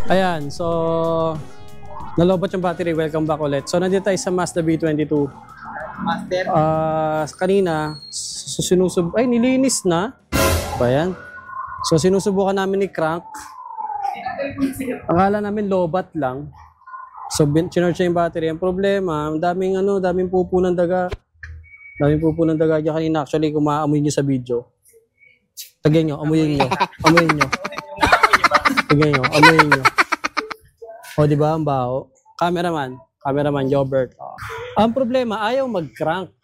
Ayan, so nalobot yung battery. Welcome back ulit. So nandito tayo sa Mazda B22. Master. Kanina, ay nilinis na. Ba yan? So sinusubukan namin ni Crank. Akala namin lobat lang. So chinorge yung battery. Ang problema, daming pupo ng daga. Daming pupo ng daga dyan kanina. Actually, kung maaamoy nyo sa video. Tagay nyo, amuyin nyo. Amuyin nyo. Tagay nyo, amuyin nyo. O, di ba? Ang baho. Cameraman, Jobert. Ang problema, ayaw mag-crank.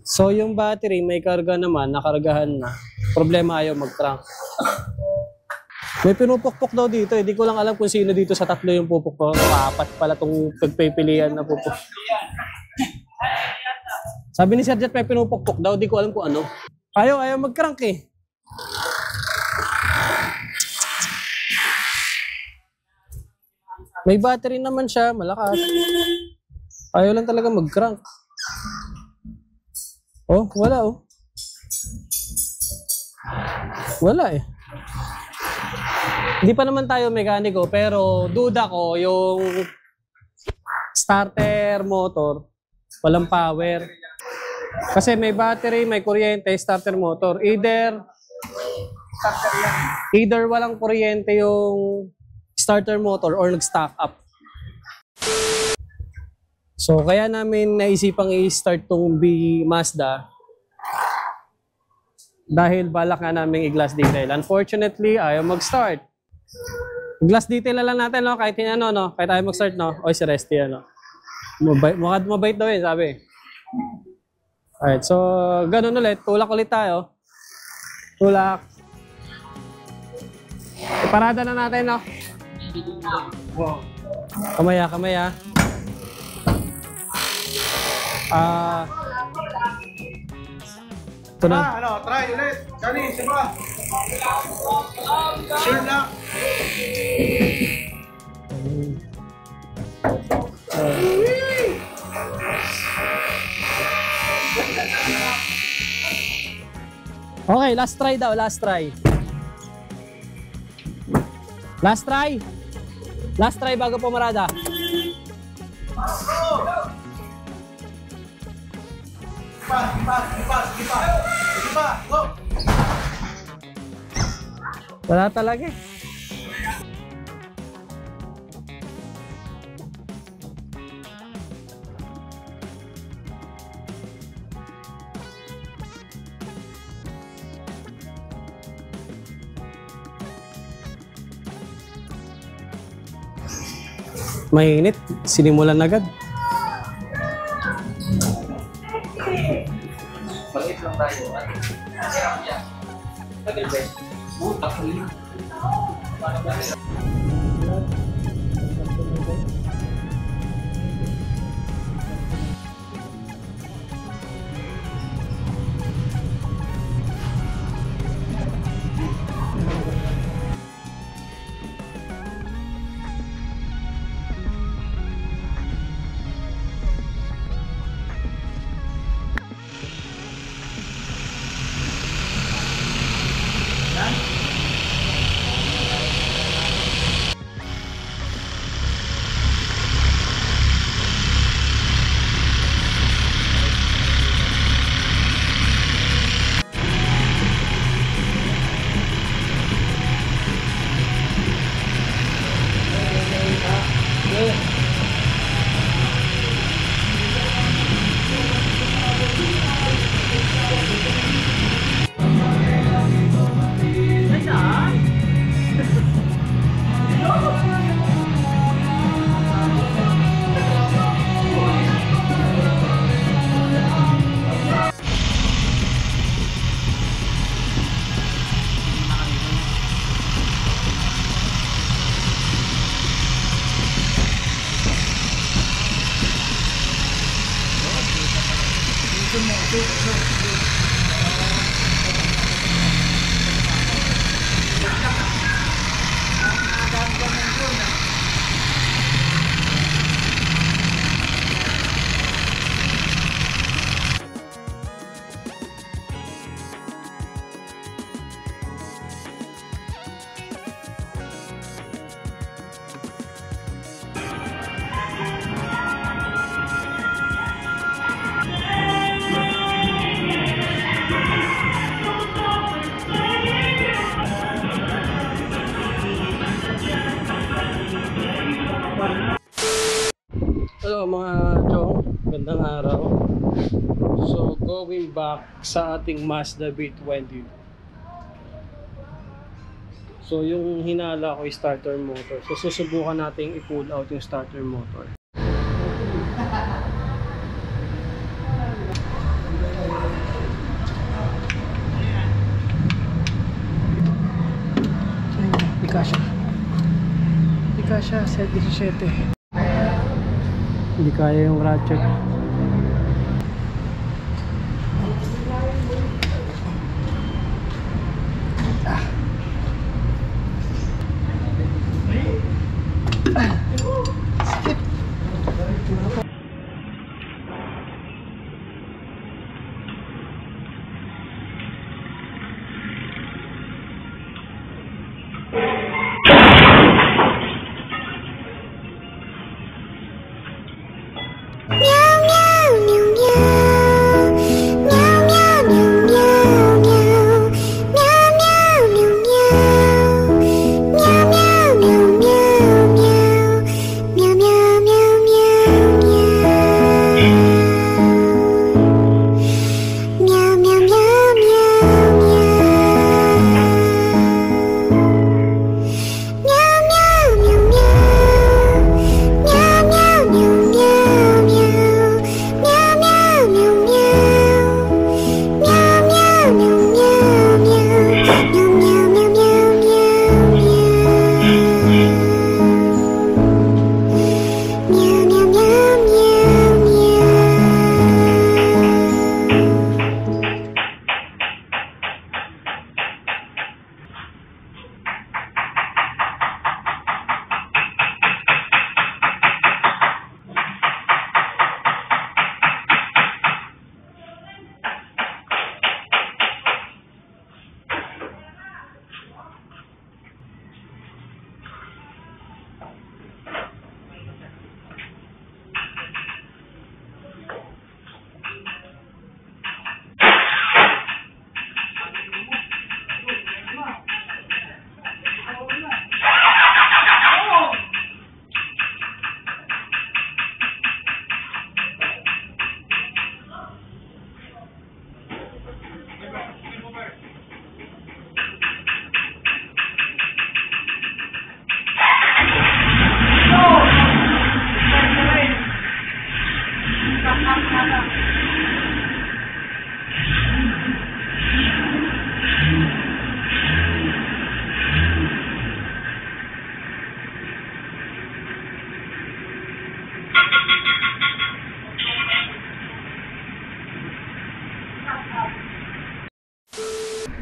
So, yung battery, may karga naman, nakargahan na. Problema, ayaw mag-crank. May pinupukpok daw dito. Hindi ko lang alam kung sino dito sa tatlo yung pupukpok. Apat pala itong pagpipilian na pupukpok. Sabi ni Sir Jet, may pinupukpok daw. Hindi ko alam kung ano. Ayaw mag-crank eh. May battery naman siya, malakas. Ayaw lang talaga mag-crank. Oh, wala oh. Wala eh. Hindi pa naman tayo mekaniko, pero duda ko yung starter motor, walang power. Kasi may battery, may kuryente, starter motor. Either walang kuryente yung starter motor or nag-stock up. So, kaya namin naisipang i-start tong Mazda dahil balak nga namin i-glass detail. Unfortunately, ayaw mag-start. Glass detail na lang natin, no? Kahit ano, no? Kahit ayaw mag-start, no? O, si Resty, ano? Mabait daw yun, sabi. Alright, so, ganun ulit. Tulak ulit tayo. Tulak. Iparada na natin, no? Kamaya. Ito na. Try ulit. Johnny, sipa. Sure lang. Okay, last try daw, last try. Last try bago pumarada. Go! Wala talaga eh. Mainit, sinimulan agad. Maliit lang tayo. Tagal ba? Butak ulit. Hello mga chong, gandang araw. So going back sa ating Mazda B20. So yung hinala ko is starter motor. So susubukan nating i-pull out yung starter motor. Di kasha, set 17. Hindi kaya yung ratchet.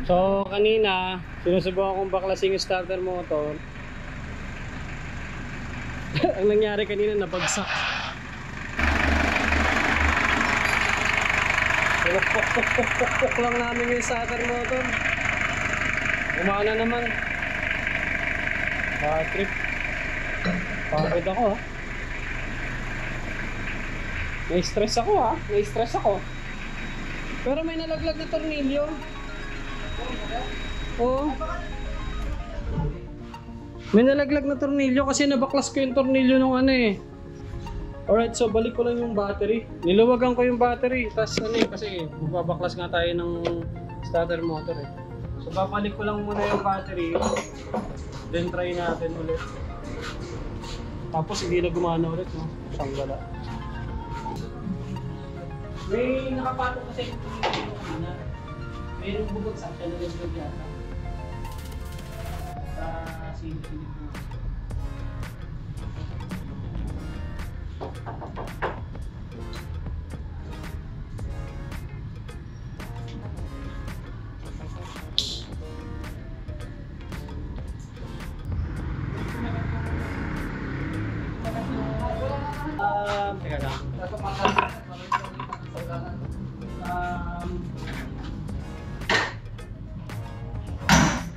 So kanina, sinusubukan kong baklasin yung starter motor. Ang nangyari kanina, nabagsak. Puk lang namin yung starter motor. Umana naman. Trip. Pagod ako ha. Na-stress ako ha. Na-stress ako. Pero may nalaglag na tornilyo. Oo. May nalaglag na tornilyo kasi nabaklas ko yung tornilyo nung ano eh. Alright, so balik ko lang yung battery. Niluwagan ko yung battery. Tapos ano eh, kasi magbabaklas nga tayo ng starter motor eh. So babalik ko lang muna yung battery. Then try natin ulit. Tapos hindi na gumana ulit, no? Sanggala. May nakapatok kasi yung tornilyo kanina. Mayroong bubagsak siya na naglag yata. Silip-silip mo. Teka lang.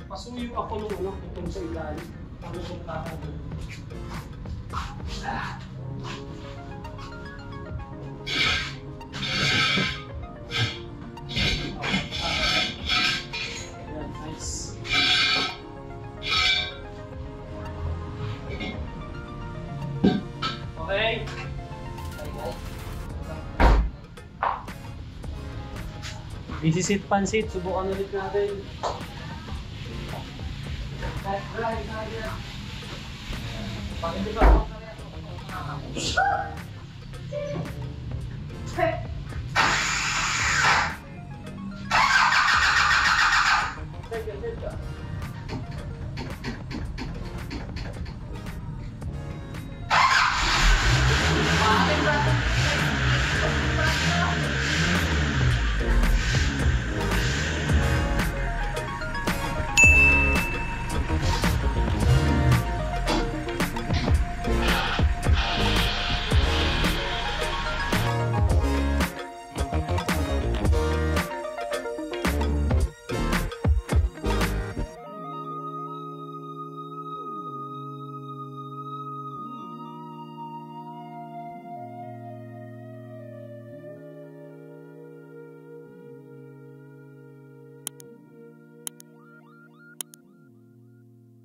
Pasuyo ako nung ano, itong sa ilalim. Ano kung kakagod. Ayan, nice. Okay. Easy sit pansit, subukan ulit natin. Pag hindi ba?